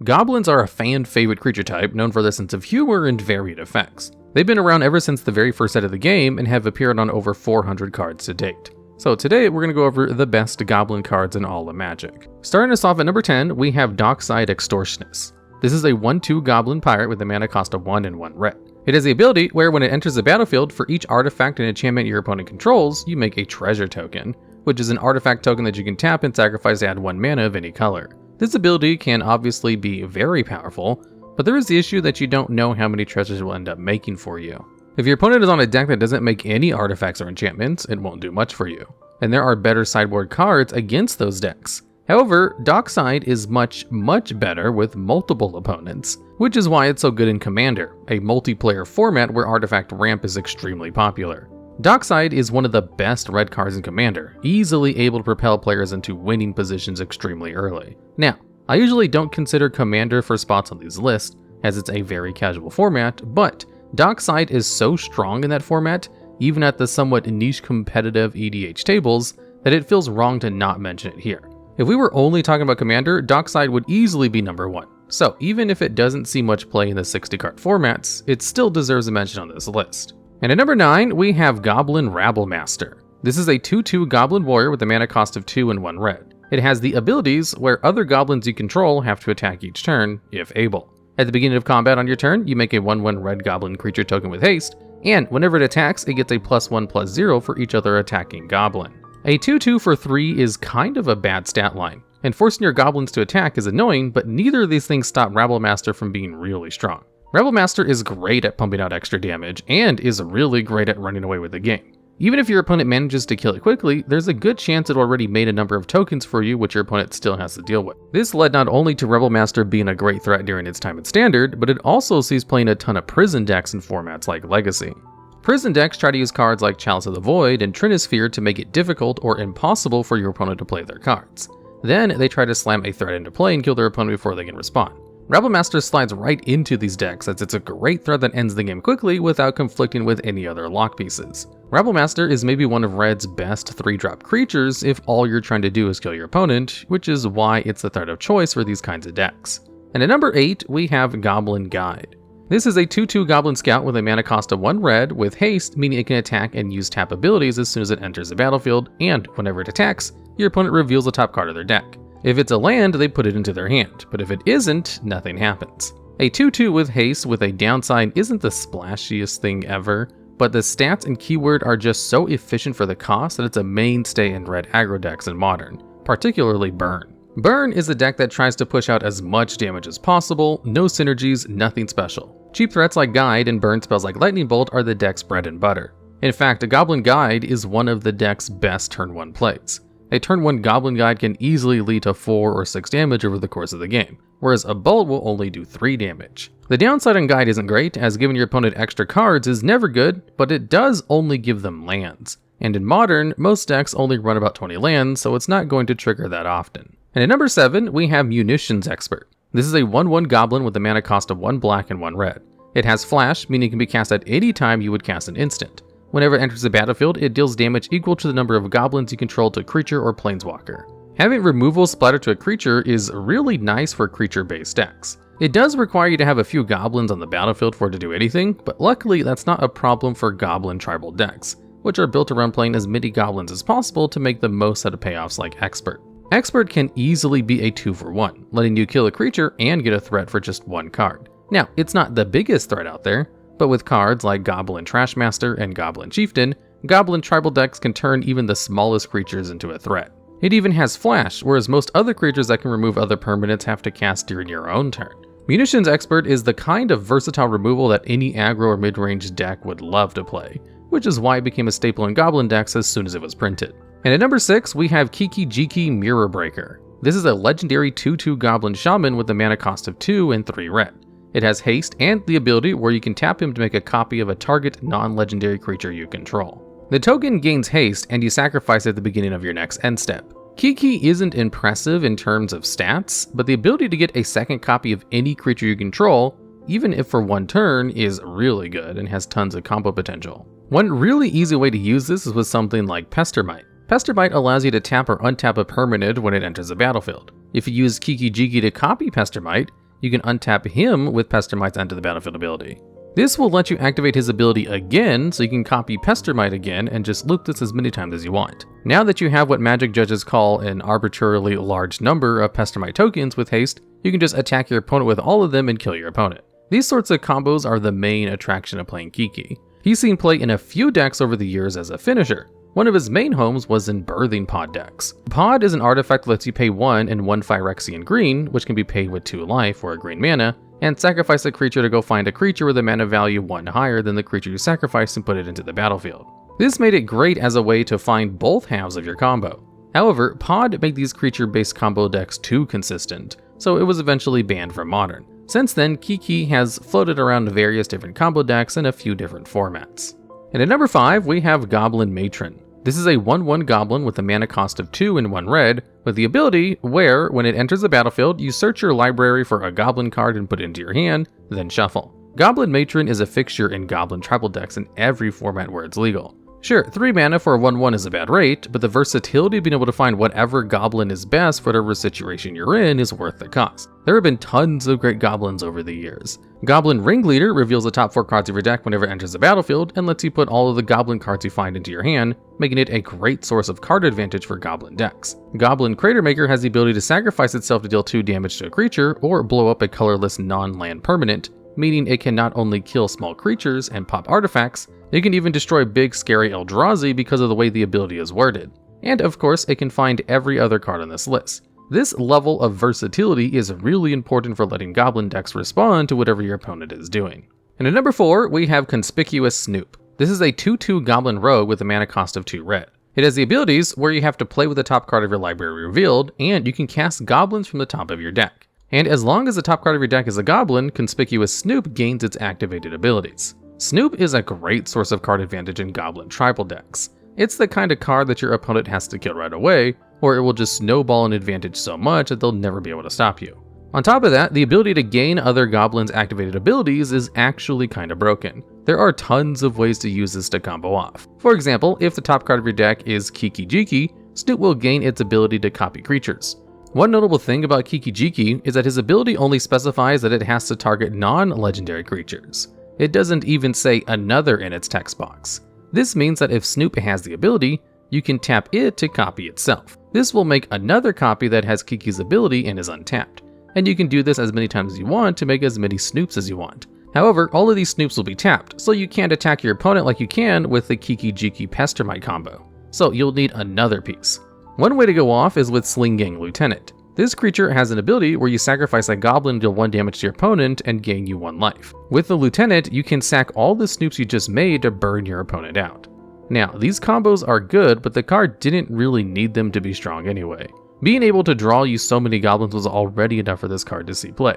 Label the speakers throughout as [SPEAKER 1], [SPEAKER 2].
[SPEAKER 1] Goblins are a fan-favorite creature type known for their sense of humor and varied effects. They've been around ever since the very first set of the game and have appeared on over 400 cards to date. So today we're going to go over the best Goblin cards in all of Magic. Starting us off at number 10, we have Dockside Extortionist. This is a 1/2 Goblin Pirate with a mana cost of 1 and 1 red. It has the ability where when it enters the battlefield, for each artifact and enchantment your opponent controls, you make a treasure token, which is an artifact token that you can tap and sacrifice to add 1 mana of any color. This ability can obviously be very powerful, but there is the issue that you don't know how many treasures it will end up making for you. If your opponent is on a deck that doesn't make any artifacts or enchantments, it won't do much for you. And there are better sideboard cards against those decks. However, Dockside is much better with multiple opponents, which is why it's so good in Commander, a multiplayer format where artifact ramp is extremely popular. Dockside is one of the best red cards in Commander, easily able to propel players into winning positions extremely early. Now, I usually don't consider Commander for spots on these lists, as it's a very casual format, but Dockside is so strong in that format, even at the somewhat niche competitive EDH tables, that it feels wrong to not mention it here. If we were only talking about Commander, Dockside would easily be number 1. So even if it doesn't see much play in the 60 card formats, it still deserves a mention on this list. And at number 9, we have Goblin Rabblemaster. This is a 2/2 Goblin Warrior with a mana cost of 2 and 1 red. It has the abilities where other goblins you control have to attack each turn, if able. At the beginning of combat on your turn, you make a 1/1 red goblin creature token with haste, and whenever it attacks, it gets a +1/+0 for each other attacking goblin. A 2/2 for 3 is kind of a bad stat line, and forcing your goblins to attack is annoying, but neither of these things stop Rabblemaster from being really strong. Rabblemaster is great at pumping out extra damage, and is really great at running away with the game. Even if your opponent manages to kill it quickly, there's a good chance it already made a number of tokens for you which your opponent still has to deal with. This led not only to Rabblemaster being a great threat during its time at Standard, but it also sees playing a ton of prison decks in formats like Legacy. Prison decks try to use cards like Chalice of the Void and Trinisphere to make it difficult or impossible for your opponent to play their cards. Then they try to slam a threat into play and kill their opponent before they can respond. Rabblemaster slides right into these decks as it's a great threat that ends the game quickly without conflicting with any other lock pieces. Rabblemaster is maybe one of Red's best 3-drop creatures if all you're trying to do is kill your opponent, which is why it's the threat of choice for these kinds of decks. And at number 8, we have Goblin Guide. This is a 2/2 Goblin Scout with a mana cost of 1 red with haste, meaning it can attack and use tap abilities as soon as it enters the battlefield, and whenever it attacks, your opponent reveals the top card of their deck. If it's a land, they put it into their hand, but if it isn't, nothing happens. A 2/2 with haste with a downside isn't the splashiest thing ever, but the stats and keyword are just so efficient for the cost that it's a mainstay in red aggro decks in Modern, particularly Burn. Burn is a deck that tries to push out as much damage as possible, no synergies, nothing special. Cheap threats like Guide and burn spells like Lightning Bolt are the deck's bread and butter. In fact, a Goblin Guide is one of the deck's best turn 1 plays. A turn 1 Goblin Guide can easily lead to 4 or 6 damage over the course of the game, whereas a Bolt will only do 3 damage. The downside on Guide isn't great, as giving your opponent extra cards is never good, but it does only give them lands. And in Modern, most decks only run about 20 lands, so it's not going to trigger that often. And at number 7, we have Munitions Expert. This is a 1/1 Goblin with a mana cost of 1 black and 1 red. It has Flash, meaning it can be cast at any time you would cast an instant. Whenever it enters the battlefield, it deals damage equal to the number of goblins you control to a creature or planeswalker. Having removal splatter to a creature is really nice for creature-based decks. It does require you to have a few goblins on the battlefield for it to do anything, but luckily that's not a problem for goblin tribal decks, which are built around playing as many goblins as possible to make the most out of payoffs like Expert. Expert can easily be a 2-for-1, letting you kill a creature and get a threat for just 1 card. Now, it's not the biggest threat out there, but with cards like Goblin Trashmaster and Goblin Chieftain, Goblin tribal decks can turn even the smallest creatures into a threat. It even has Flash, whereas most other creatures that can remove other permanents have to cast during your own turn. Munitions Expert is the kind of versatile removal that any aggro or mid-range deck would love to play, which is why it became a staple in Goblin decks as soon as it was printed. And at number 6, we have Kiki-Jiki Mirror Breaker. This is a legendary 2/2 Goblin Shaman with a mana cost of 2 and 3 red. It has haste and the ability where you can tap him to make a copy of a target non-legendary creature you control. The token gains haste and you sacrifice it at the beginning of your next end step. Kiki isn't impressive in terms of stats, but the ability to get a second copy of any creature you control, even if for 1 turn, is really good and has tons of combo potential. One really easy way to use this is with something like Pestermite. Pestermite allows you to tap or untap a permanent when it enters the battlefield. If you use Kiki-Jiki to copy Pestermite, you can untap him with Pestermite's Enter the Battlefield ability. This will let you activate his ability again, so you can copy Pestermite again and just loop this as many times as you want. Now that you have what Magic judges call an arbitrarily large number of Pestermite tokens with haste, you can just attack your opponent with all of them and kill your opponent. These sorts of combos are the main attraction of playing Kiki. He's seen play in a few decks over the years as a finisher. One of his main homes was in Birthing Pod decks. Pod is an artifact that lets you pay 1 and 1 Phyrexian green, which can be paid with 2 life or a green mana, and sacrifice a creature to go find a creature with a mana value 1 higher than the creature you sacrificed and put it into the battlefield. This made it great as a way to find both halves of your combo. However, Pod made these creature-based combo decks too consistent, so it was eventually banned from Modern. Since then, Kiki has floated around various different combo decks in a few different formats. And at number 5, we have Goblin Matron. This is a 1/1 goblin with a mana cost of 2 and 1 red, with the ability where, when it enters the battlefield, you search your library for a goblin card and put it into your hand, then shuffle. Goblin Matron is a fixture in goblin tribal decks in every format where it's legal. Sure, 3 mana for a 1/1 is a bad rate, but the versatility of being able to find whatever goblin is best for whatever situation you're in is worth the cost. There have been tons of great goblins over the years. Goblin Ringleader reveals the top 4 cards of your deck whenever it enters the battlefield and lets you put all of the goblin cards you find into your hand, making it a great source of card advantage for goblin decks. Goblin Cratermaker has the ability to sacrifice itself to deal 2 damage to a creature or blow up a colorless non-land permanent, meaning it can not only kill small creatures and pop artifacts, it can even destroy big scary Eldrazi because of the way the ability is worded. And of course, it can find every other card on this list. This level of versatility is really important for letting goblin decks respond to whatever your opponent is doing. And at number 4, we have Conspicuous Snoop. This is a 2/2 goblin rogue with a mana cost of 2 red. It has the abilities where you have to play with the top card of your library revealed, and you can cast goblins from the top of your deck. And as long as the top card of your deck is a goblin, Conspicuous Snoop gains its activated abilities. Snoop is a great source of card advantage in goblin tribal decks. It's the kind of card that your opponent has to kill right away, or it will just snowball an advantage so much that they'll never be able to stop you. On top of that, the ability to gain other goblins' activated abilities is actually kinda broken. There are tons of ways to use this to combo off. For example, if the top card of your deck is Kiki-Jiki, Snoop will gain its ability to copy creatures. One notable thing about Kiki-Jiki is that his ability only specifies that it has to target non-legendary creatures. It doesn't even say another in its text box. This means that if Snoop has the ability, you can tap it to copy itself. This will make another copy that has Kiki's ability and is untapped. And you can do this as many times as you want to make as many Snoops as you want. However, all of these Snoops will be tapped, so you can't attack your opponent like you can with the Kiki-Jiki Pestermite combo. So you'll need another piece. One way to go off is with Sling Gang Lieutenant. This creature has an ability where you sacrifice a goblin to deal 1 damage to your opponent and gain you 1 life. With the Lieutenant, you can sack all the Snoops you just made to burn your opponent out. Now, these combos are good, but the card didn't really need them to be strong anyway. Being able to draw you so many goblins was already enough for this card to see play.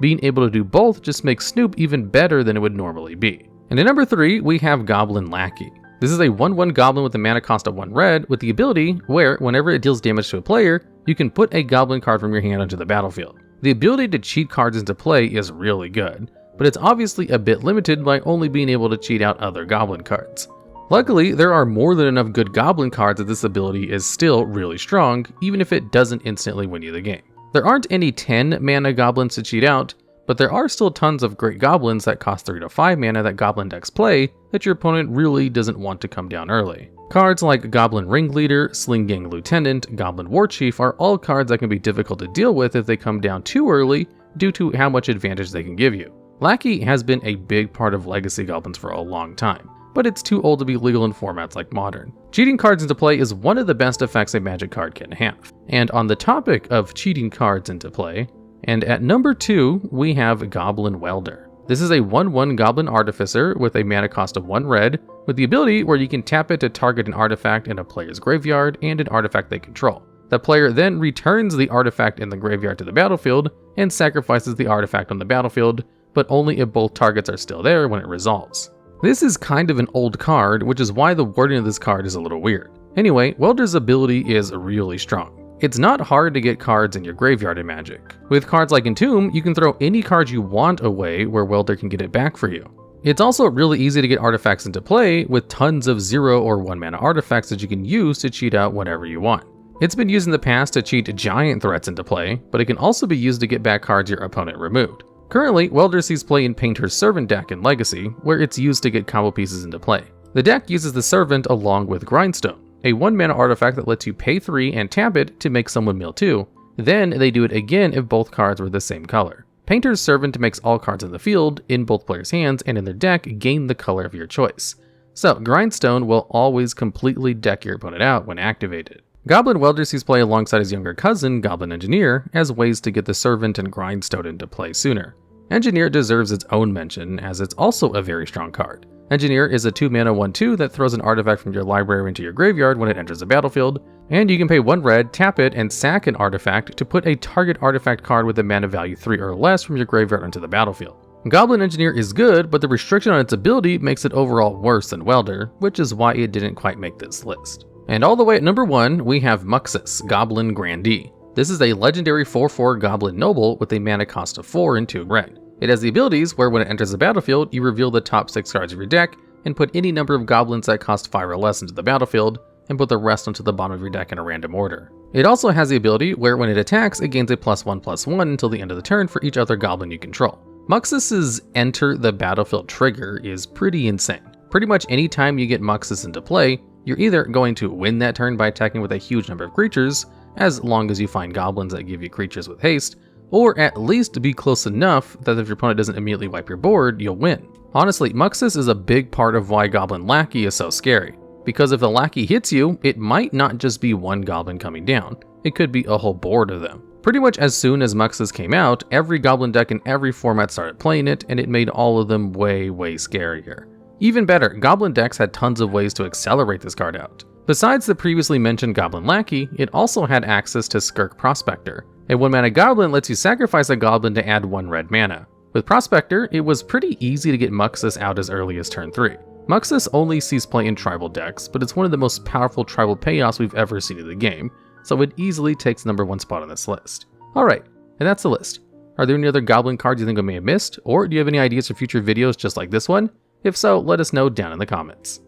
[SPEAKER 1] Being able to do both just makes Snoop even better than it would normally be. And at number 3, we have Goblin Lackey. This is a 1/1 goblin with a mana cost of 1 red, with the ability where, whenever it deals damage to a player, you can put a goblin card from your hand onto the battlefield. The ability to cheat cards into play is really good, but it's obviously a bit limited by only being able to cheat out other goblin cards. Luckily, there are more than enough good goblin cards that this ability is still really strong, even if it doesn't instantly win you the game. There aren't any 10 mana goblins to cheat out, but there are still tons of great goblins that cost 3 to 5 mana that goblin decks play that your opponent really doesn't want to come down early. Cards like Goblin Ringleader, Sling Gang Lieutenant, Goblin Warchief are all cards that can be difficult to deal with if they come down too early due to how much advantage they can give you. Lackey has been a big part of Legacy Goblins for a long time, but it's too old to be legal in formats like Modern. Cheating cards into play is one of the best effects a Magic card can have. And on the topic of cheating cards into play, and at number 2, we have Goblin Welder. This is a 1/1 Goblin Artificer with a mana cost of 1 red, with the ability where you can tap it to target an artifact in a player's graveyard and an artifact they control. The player then returns the artifact in the graveyard to the battlefield and sacrifices the artifact on the battlefield, but only if both targets are still there when it resolves. This is kind of an old card, which is why the wording of this card is a little weird. Anyway, Welder's ability is really strong. It's not hard to get cards in your graveyard in Magic. With cards like Entomb, you can throw any card you want away where Welder can get it back for you. It's also really easy to get artifacts into play with tons of 0 or 1 mana artifacts that you can use to cheat out whatever you want. It's been used in the past to cheat giant threats into play, but it can also be used to get back cards your opponent removed. Currently, Welder sees play in Painter's Servant deck in Legacy, where it's used to get combo pieces into play. The deck uses the Servant along with Grindstone, a 1-mana artifact that lets you pay 3 and tap it to make someone mill 2, then they do it again if both cards were the same color. Painter's Servant makes all cards in the field, in both players' hands and in their deck, gain the color of your choice. So, Grindstone will always completely deck your opponent out when activated. Goblin Welder sees play alongside his younger cousin, Goblin Engineer, as ways to get the Servant and Grindstone into play sooner. Engineer deserves its own mention, as it's also a very strong card. Engineer is a 2-mana 1/2 that throws an artifact from your library into your graveyard when it enters the battlefield, and you can pay 1 red, tap it, and sack an artifact to put a target artifact card with a mana value 3 or less from your graveyard onto the battlefield. Goblin Engineer is good, but the restriction on its ability makes it overall worse than Welder, which is why it didn't quite make this list. And all the way at number 1, we have Muxus, Goblin Grandee. This is a legendary 4/4 Goblin Noble with a mana cost of 4 and 2 red. It has the abilities where when it enters the battlefield, you reveal the top 6 cards of your deck and put any number of goblins that cost 5 or less into the battlefield, and put the rest onto the bottom of your deck in a random order. It also has the ability where when it attacks, it gains a +1/+1 until the end of the turn for each other goblin you control. Muxus's enter the battlefield trigger is pretty insane. Pretty much any time you get Muxus into play, you're either going to win that turn by attacking with a huge number of creatures, as long as you find goblins that give you creatures with haste, or at least be close enough that if your opponent doesn't immediately wipe your board, you'll win. Honestly, Muxus is a big part of why Goblin Lackey is so scary, because if the Lackey hits you, it might not just be one goblin coming down, it could be a whole board of them. Pretty much as soon as Muxus came out, every goblin deck in every format started playing it, and it made all of them way scarier. Even better, goblin decks had tons of ways to accelerate this card out. Besides the previously mentioned Goblin Lackey, it also had access to Skirk Prospector. A 1-mana goblin lets you sacrifice a goblin to add 1 red mana. With Prospector, it was pretty easy to get Muxus out as early as turn 3. Muxus only sees play in tribal decks, but it's one of the most powerful tribal payoffs we've ever seen in the game, so it easily takes the number 1 spot on this list. Alright, and that's the list. Are there any other goblin cards you think I may have missed, or do you have any ideas for future videos just like this one? If so, let us know down in the comments.